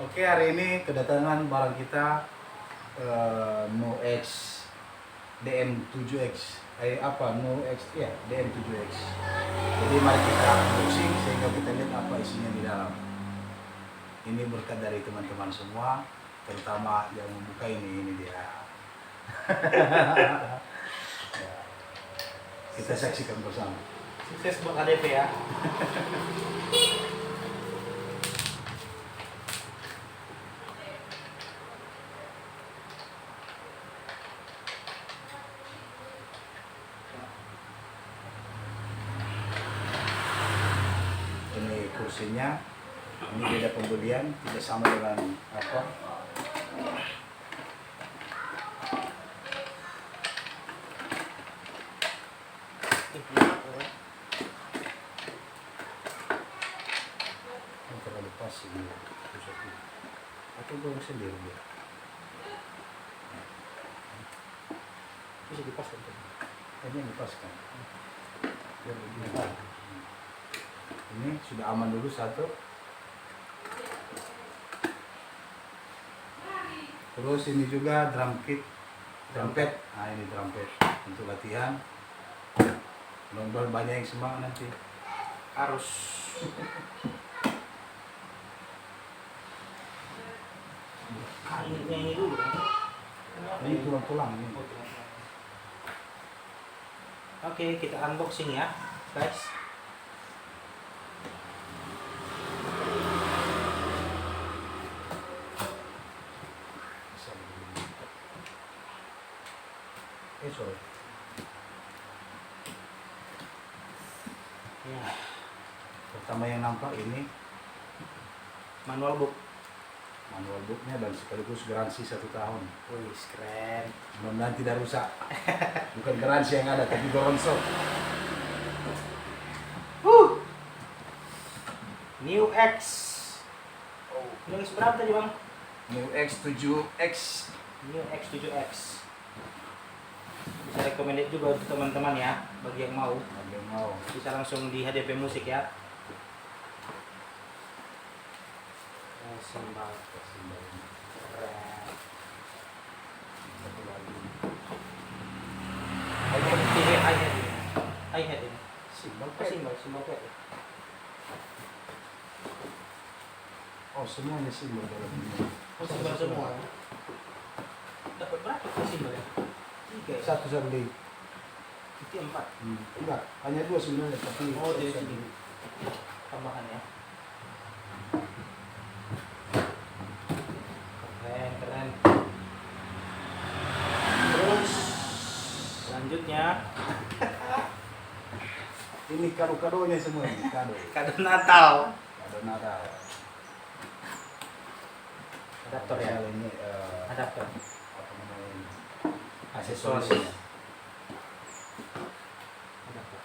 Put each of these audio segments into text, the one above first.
Oke, hari ini kedatangan barang kita NoX DM7X. NoX ya, DM7X. Jadi mari kita unboxing sehingga kita lihat apa isinya di dalam. Ini berkat dari teman-teman semua, terutama yang membuka ini dia. Ya, kita saksikan bersama. Sukses buat KDP ya. Ini kursinya, ini beda pembelian, tidak sama dengan apa. Ini terlalu pas ini pusatnya. Atau gue sendiri dia. Bisa dipasang tuh. Ini dipaskan. Biar lebih enak. Ini sudah aman dulu satu. Terus ini juga drum kit, drum pad. Nah ini drum pad untuk latihan. Mudah-mudahan banyak yang semangat nanti. Harus. Ini dulu. Ini tulang-tulang ini. Oke, kita unboxing ya, guys. Sorry. Ya, Pertama yang nampak ini manual book. manual booknya dan sekaligus garansi 1 tahun. Wih, keren. Mudah-mudahan tidak rusak. Bukan garansi yang ada, tapi goronsok. New X. Oh, New X berapa tadi bang? New X7X. New X7X. Bisa recommended juga untuk teman-teman ya, bagi yang mau. Ada yang mau. Bisa langsung di HDP Musik ya. Sembal. Keren. Satu lagi. I had ini. Simbol Apa simbol kayak ya? Oh, semuanya simbol dalam ini. Oh, simbol semua. Dapat berapa tuh simbolnya? 3 ya? Satu sendiri. Itu 4. Enggak, hanya 2 sebenarnya, tapi Oh, jadi satu. sini. Tambahan ya. Keren. Terus selanjutnya Ini kado-kadonya semua ini, kado. kado Natal. Kado Natal. Adaptor ya. Ini Adaptor. apa namanya ini? Aksesoris. Aksesorisnya. Adaptor.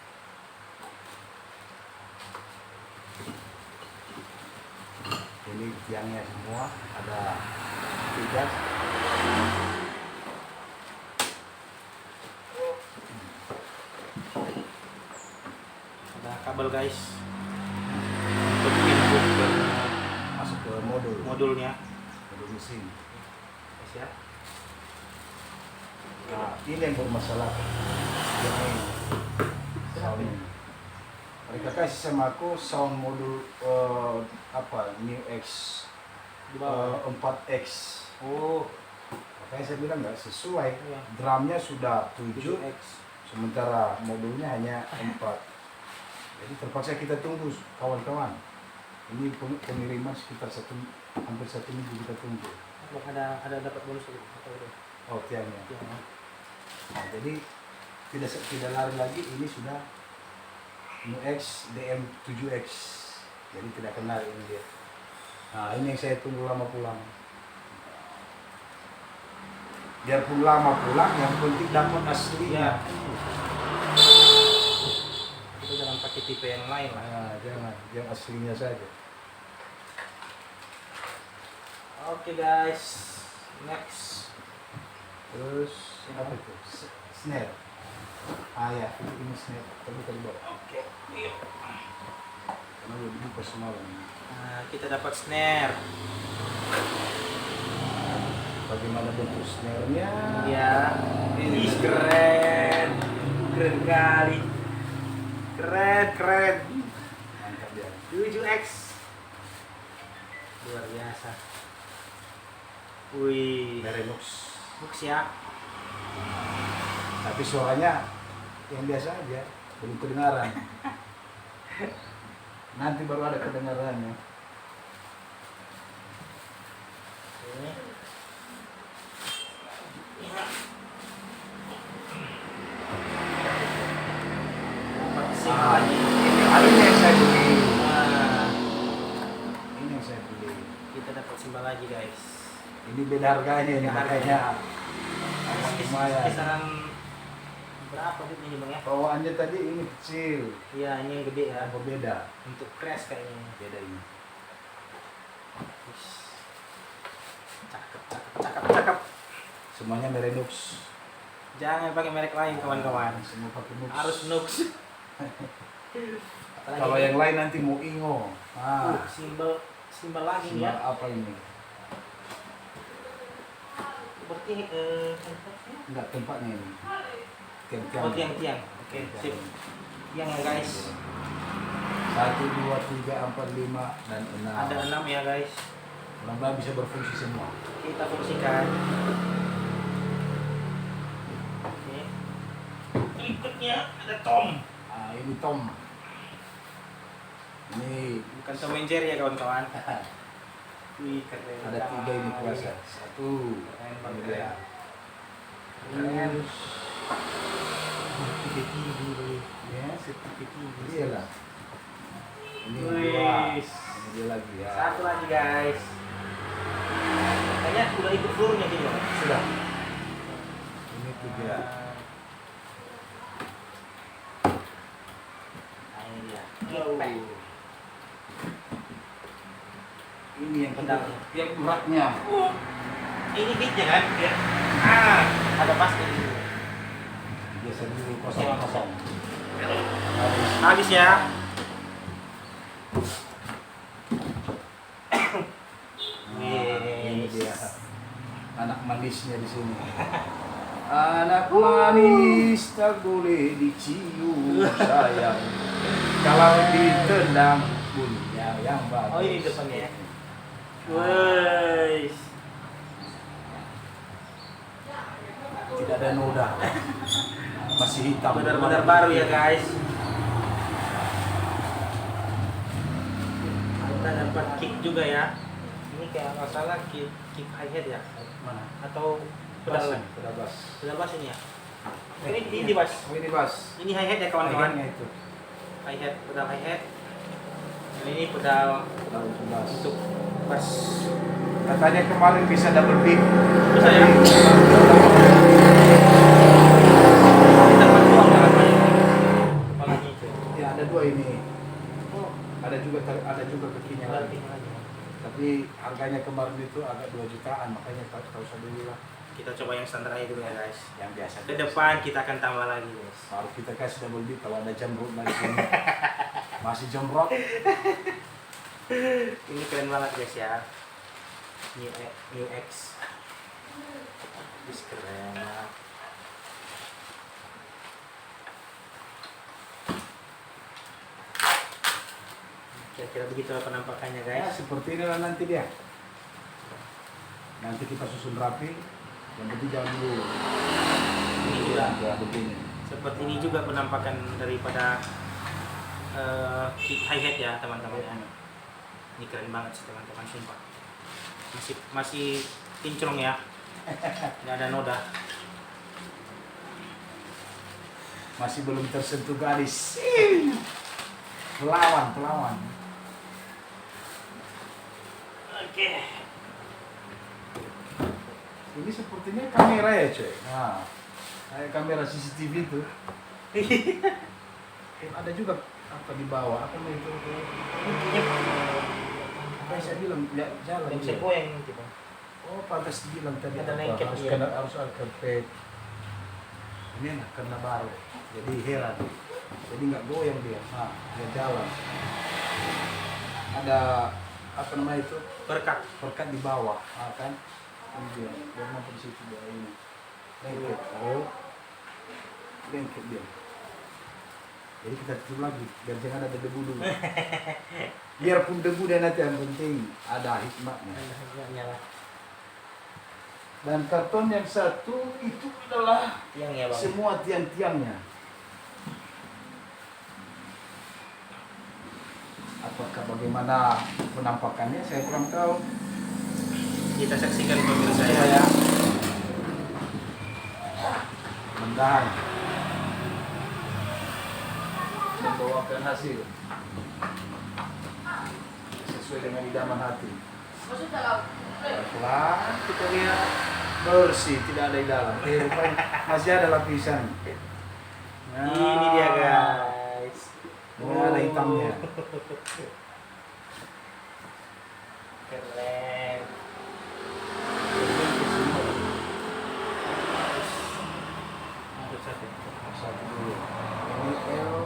Ini tiangnya semua, ada 3. Ada kabel guys. Untuk input ke Masuk ke modul modulnya. mesin. Guys ya. Nah, ini yang bermasalah. Yang ini. Sound ini. Mereka kasih sama aku sound modul New X Di bawah. 4X. Oh, Makanya saya bilang nggak sesuai. iya. Drumnya sudah 7, 7X. sementara modulnya hanya 4. Jadi terpaksa kita tunggu kawan-kawan. Ini pengiriman sekitar hampir 1 minggu kita tunggu. Ada dapat bonus lagi atau udah? Oh, tiangnya. Ya. Nah, jadi tidak lari lagi, ini sudah NoX DM7X. Jadi tidak kenal ini dia. Nah, ini yang saya tunggu lama pulang. Biarpun lama pulang, yang penting dapat aslinya. Kita jangan pakai tipe yang lain lah. Nah, jangan, yang aslinya saja. Oke guys, next. Terus apa itu? Snare. Ah ya, ini snare. Tadi bawa. Oke, yuk. karena udah dibuka semalam. Nah, kita dapat snare. Bagaimana bentuk snare-nya? Ya, Ini ih, keren, keren kali, keren, keren. mantap ya. 7X, luar biasa. Wih, Merenux. books ya. Tapi suaranya yang biasa aja, belum kedengaran. Nanti baru ada kedengarannya. Ini. Ah, ini yang saya beli. Nah, Ini yang saya beli. kita dapat simbal lagi guys. Ini beda harganya ini, Beda makanya agak lumayan. Kisaran berapa duit ini bang ya? Bawaannya tadi ini kecil, Iya, ini yang gede ya. apa beda? Untuk crash kayaknya. Beda ini. Wis. Cakep, cakep, cakep, cakep. Semuanya Merenux. Jangan pakai merek lain kawan-kawan. Semua pakai Nux. Harus Nux. Apalagi Kalau yang lain nanti mau Ingo. simbol simbol lagi Simbol ya. apa ini? Berarti Enggak tempatnya ini. Tiang-tiang. oh tiang-tiang. Oke, sip. Tiang ya guys. 1, 2, 3, 4, 5 dan 6. Ada 6 ya guys. Mudah-mudahan bisa berfungsi semua. Kita fungsikan. Oke. Berikutnya ada Tom. Ini Tom. Ini Bukan Tom and Jerry ya kawan-kawan. Wih, keren. ada 3 ini kuasa. 1. Keren Ini banget. dia. Keren. Terus TV. ya, TV. iyalah. Ini Wih. 2. Ini dia lagi ya. Satu lagi guys. Kayaknya udah ikut floornya gitu. Sudah. Ini 3. Nah ini dia. Oh. Kickback. Ini yang Pedangnya. yang beratnya. Ini beatnya kan? Ya. Ada pasti. Biasa dulu kosong-kosong. Habis ya. Ini dia anak manisnya di sini. Anak manis tak boleh dicium sayang. Kalau ditendang bunyinya yang bagus. Oh, ini depannya ya. Woi. Tidak ada noda. Masih hitam. Benar-benar baru ya guys. Kita dapat kick juga ya. Ini kayak nggak salah kick hi hat ya. Mana? Atau pedal Pedal bass. pedal bass ini ya. Ini bass. Oh, ini bass. Ini hi hat ya kawan-kawan. Hi-hatnya itu. Hi hat, pedal hi hat. Dan ini pedal Pedal untuk bass. untuk bass. Katanya kemarin bisa double beat. Bisa ya? Kita bantuan kan apalagi itu. Ya ada 2 ini. Oh, Ada juga kakinya lagi. berarti lagi. Tapi harganya kemarin itu agak 2 jutaan, makanya tak usah dulu lah. Kita coba yang standar aja dulu ya guys. Yang biasa. Ke depan kita akan tambah lagi guys. Baru kita kasih double beat kalau ada jamrut lagi sini. Masih jamrot. Ini keren banget guys ya. New X. Wis keren banget. Kira-kira begitu penampakannya Ya, guys. seperti inilah nanti dia. Nanti kita susun rapi. Yang penting jangan dulu. Ini juga Ya, begini. seperti ini juga penampakan daripada kick hi hat ya teman-teman ya. Ini keren banget sih teman-teman sumpah. Masih kinclong ya. Nggak ada noda. Masih belum tersentuh garis. Pelawan. Oke. Ini sepertinya kamera ya, cuy. Nah, kayak kamera CCTV itu. Ada juga apa di bawah? Apa itu? Apa saya bilang ya, jalan. Yang bisa dia. goyang nanti bang. Oh, pantas bilang tadi Ada apa? lengket harus dia. harus ada karpet. Ini enak karena baru. Jadi heran. Jadi nggak goyang dia. Nah, dia jalan. ada apa namanya itu Berkat. perkat di bawah, kan? Ini dia, biar mampu di situ dia ini. Lengket, lengket dia. Jadi kita tutup lagi, biar jangan ada debu dulu. Biarpun debu dan nanti yang penting ada hikmahnya. Nyala. Dan karton yang satu itu adalah Yang ya bang. semua tiang-tiangnya. Apakah bagaimana penampakannya saya kurang tahu. Kita saksikan pemirsa Saya ya. ya. Mudah-mudahan membawakan hasil sesuai dengan idaman hati. Pelan kita lihat bersih, tidak ada di dalam. Rupanya masih ada lapisan. Nah, Ini dia guys. ada hitamnya. Keren. Satu dulu. Ini L.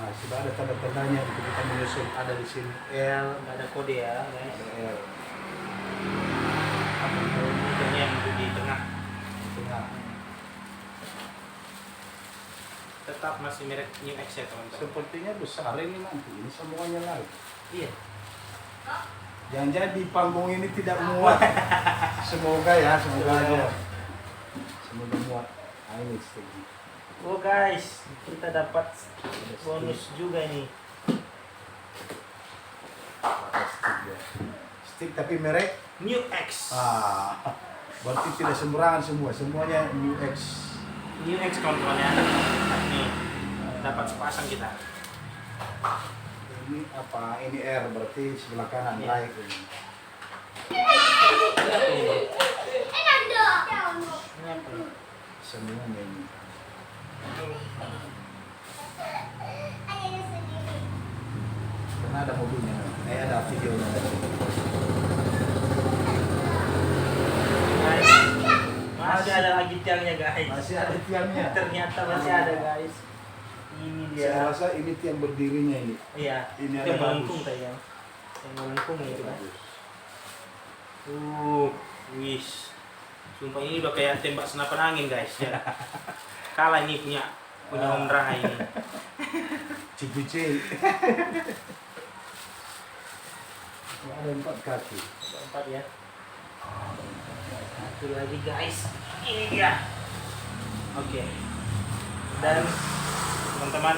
Nah, sudah ada tanda-tandanya itu kita menyusun ada di sini L, Nggak ada kode ya guys. ada L Ini yang di tengah. di tengah. Tetap masih merek New X ya teman-teman. Sepertinya besar ini nanti. Ini semuanya lari. Iya. Yang jadi panggung ini tidak muat. Semoga ya, semoga aja. Semoga muat. Nah, ini stick. Oh guys, kita dapat bonus juga nih. Pakai stick ya. Stick tapi merek. New X. Berarti tidak sembarangan semua. Semuanya New X. New X kontrolnya. Nih, dapat sepasang kita. Ini apa? Ini R berarti sebelah kanan Iya. right ini. Ini apa ini? Ini apa ini? Semuanya ini. Karena ada mobilnya. Ada videonya. Guys, masih ada lagi tiangnya guys. Masih ada tiangnya. Ternyata masih ada guys. Ini dia. Saya rasa ini tiang berdirinya ini. Iya. Ini Itu ada yang melengkung bagus. tadi ya. Yang melengkung itu kan. Bagus. Wis. Sumpah ini udah kayak tembak senapan angin guys ya. Kalah ini punya Om Raha ini. Cipici. Ada 4 kaki. Ada 4 ya. Satu lagi guys. Ini dia. Oke. Dan teman-teman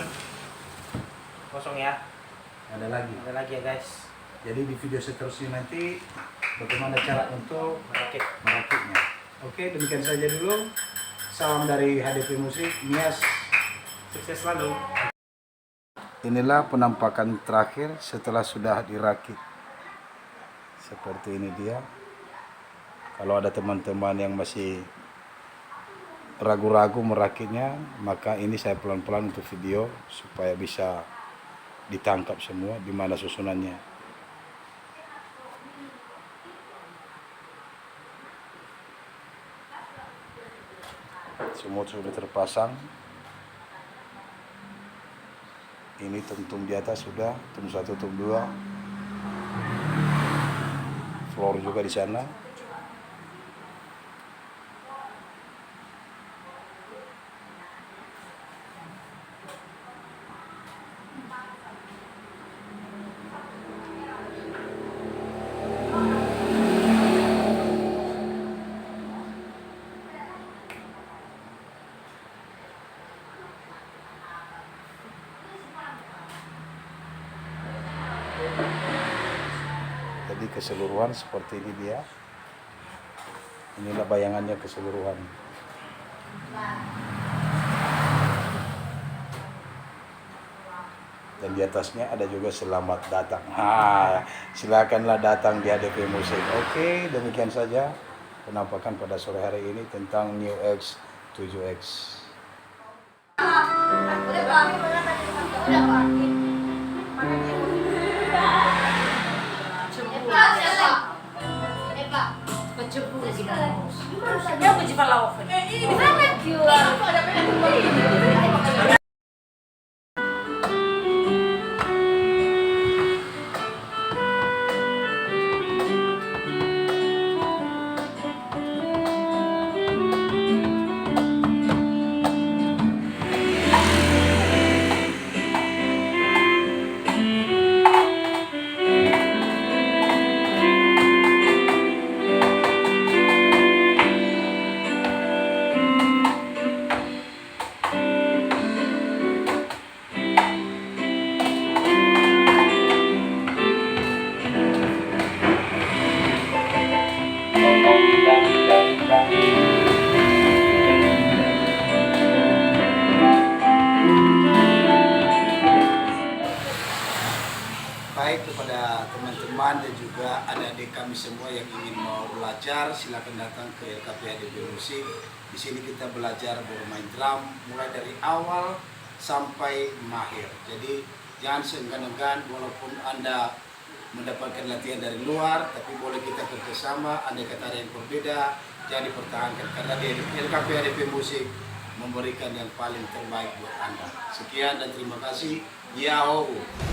kosong ya. Ada lagi. Ada lagi ya guys. Jadi di video seterusnya nanti bagaimana cara untuk merakitnya. Oke, demikian saja dulu. Salam dari HDP Musik, Nias. Sukses selalu. Inilah penampakan terakhir setelah sudah dirakit. Seperti ini dia. Kalau ada teman-teman yang masih ragu-ragu merakitnya, maka ini saya pelan-pelan untuk video supaya bisa ditangkap semua di mana susunannya. Semua sudah terpasang. Ini tum-tum di atas sudah, tum 1, tum 2. Floor juga di sana. Jadi keseluruhan seperti ini dia. Inilah bayangannya keseluruhan. Dan di atasnya ada juga selamat datang. Silakanlah datang di HDP Musik. Oke, demikian saja penampakan pada sore hari ini tentang New X 7X. Siapa Jipa Lauf? Ini baik kepada teman-teman dan juga adik-adik kami semua yang ingin mau belajar, silakan datang ke LKP ADB Musik. Di sini kita belajar bermain drum mulai dari awal sampai mahir. Jadi jangan seenggan-enggan, walaupun Anda mendapatkan latihan dari luar, tapi boleh kita kerjasama. Andai kata ada yang berbeda, jangan dipertahankan karena di LKP ADB Musik memberikan yang paling terbaik buat Anda. Sekian dan terima kasih. Yahoo!